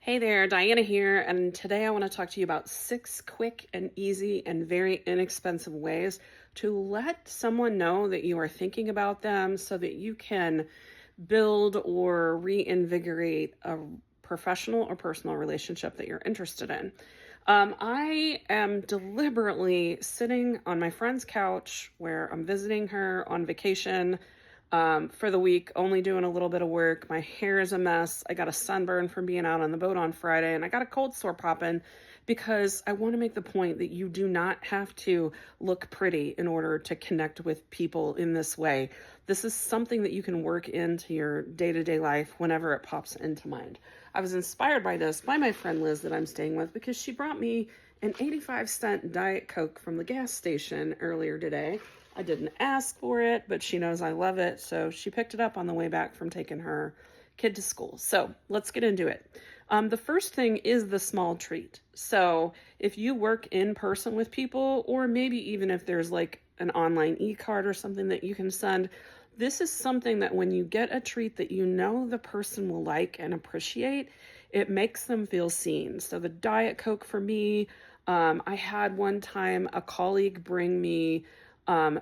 Hey there, Diana here, and today I want to talk to you about 6 quick and easy and very inexpensive ways to let someone know that you are thinking about them so that you can build or reinvigorate a professional or personal relationship that you're interested in. I am deliberately sitting on my friend's couch where I'm visiting her on vacation for the week, only doing a little bit of work. My hair is a mess. I got a sunburn from being out on the boat on Friday, and I got a cold sore popping because I want to make the point that you do not have to look pretty in order to connect with people in this way. This is something that you can work into your day-to-day life whenever it pops into mind. I was inspired by this by my friend Liz that I'm staying with because she brought me an 85-cent Diet Coke from the gas station earlier today. I didn't ask for it, but she knows I love it, so she picked it up on the way back from taking her kid to school. So let's get into it. The first thing is the small treat. So if you work in person with people, or maybe even if there's like an online e-card or something that you can send, this is something that when you get a treat that you know the person will like and appreciate, it makes them feel seen. So the Diet Coke for me, I had one time a colleague bring me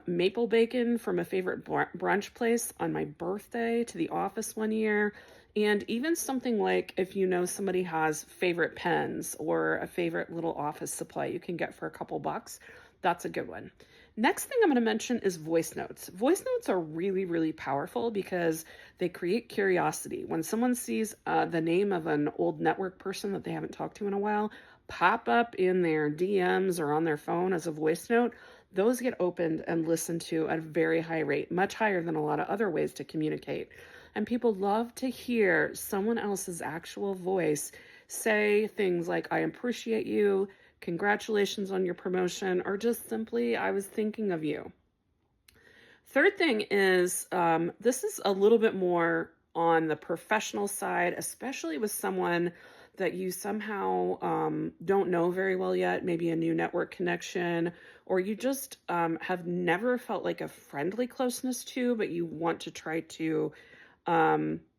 maple bacon from a favorite brunch place on my birthday to the office one year. And even something like if you know somebody has favorite pens or a favorite little office supply you can get for a couple bucks, that's a good one. Next thing I'm going to mention is voice notes. Voice notes are really, really powerful because they create curiosity. When someone sees the name of an old network person that they haven't talked to in a while pop up in their DMs or on their phone as a voice note, those get opened and listened to at a very high rate, much higher than a lot of other ways to communicate. And people love to hear someone else's actual voice say things like, I appreciate you, congratulations on your promotion, or just simply, I was thinking of you. Third thing is, this is a little bit more on the professional side, especially with someone that you somehow don't know very well yet, maybe a new network connection, or you just have never felt like a friendly closeness to, but you want to try to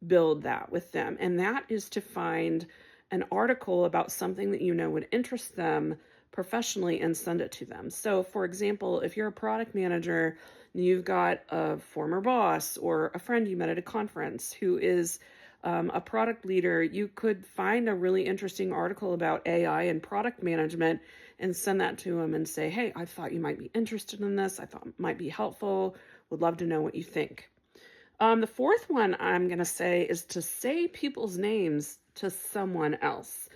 build that with them. And that is to find an article about something that you know would interest them professionally and send it to them. So for example, if you're a product manager and you've got a former boss or a friend you met at a conference who is a product leader, you could find a really interesting article about AI and product management and send that to them and say, hey, I thought you might be interested in this. I thought it might be helpful. Would love to know what you think. The fourth one I'm going to say is to say people's names to someone else.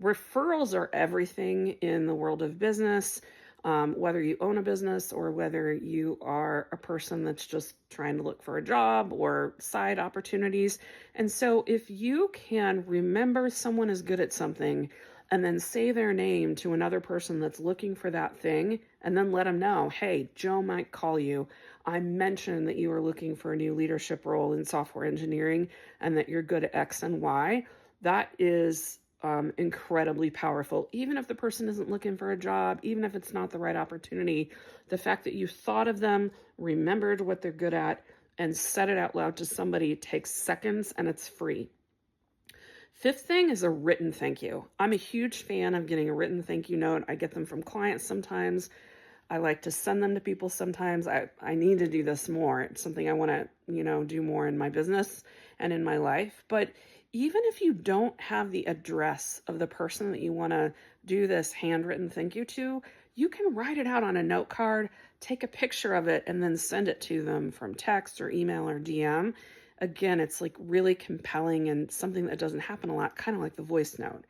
Referrals are everything in the world of business, whether you own a business or whether you are a person that's just trying to look for a job or side opportunities. And so if you can remember someone is good at something and then say their name to another person that's looking for that thing, and then let them know, hey, Joe might call you. I mentioned that you were looking for a new leadership role in software engineering and that you're good at X and Y. That is incredibly powerful. Even if the person isn't looking for a job, even if it's not the right opportunity, the fact that you thought of them, remembered what they're good at, and said it out loud to somebody takes seconds and it's free. Fifth thing is a written thank you. I'm a huge fan of getting a written thank you note. I get them from clients sometimes. I like to send them to people sometimes. I need to do this more. It's something I want to, do more in my business and in my life. But even if you don't have the address of the person that you want to do this handwritten thank you to, you can write it out on a note card, take a picture of it, and then send it to them from text or email or DM. Again, it's like really compelling and something that doesn't happen a lot, kind of like the voice note.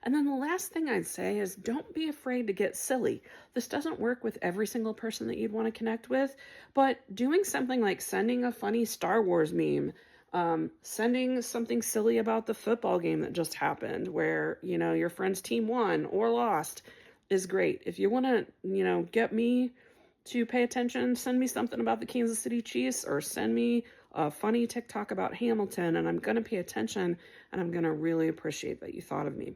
And then the last thing I'd say is don't be afraid to get silly. This doesn't work with every single person that you'd want to connect with, but doing something like sending a funny Star Wars meme, sending something silly about the football game that just happened where, your friend's team won or lost is great. If you want to, get me to pay attention, send me something about the Kansas City Chiefs or send me a funny TikTok about Hamilton, and I'm going to pay attention and I'm going to really appreciate that you thought of me.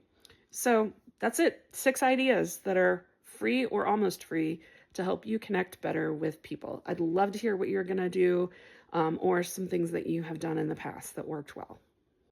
So that's it. 6 ideas that are free or almost free to help you connect better with people. I'd love to hear what you're going to do or some things that you have done in the past that worked well.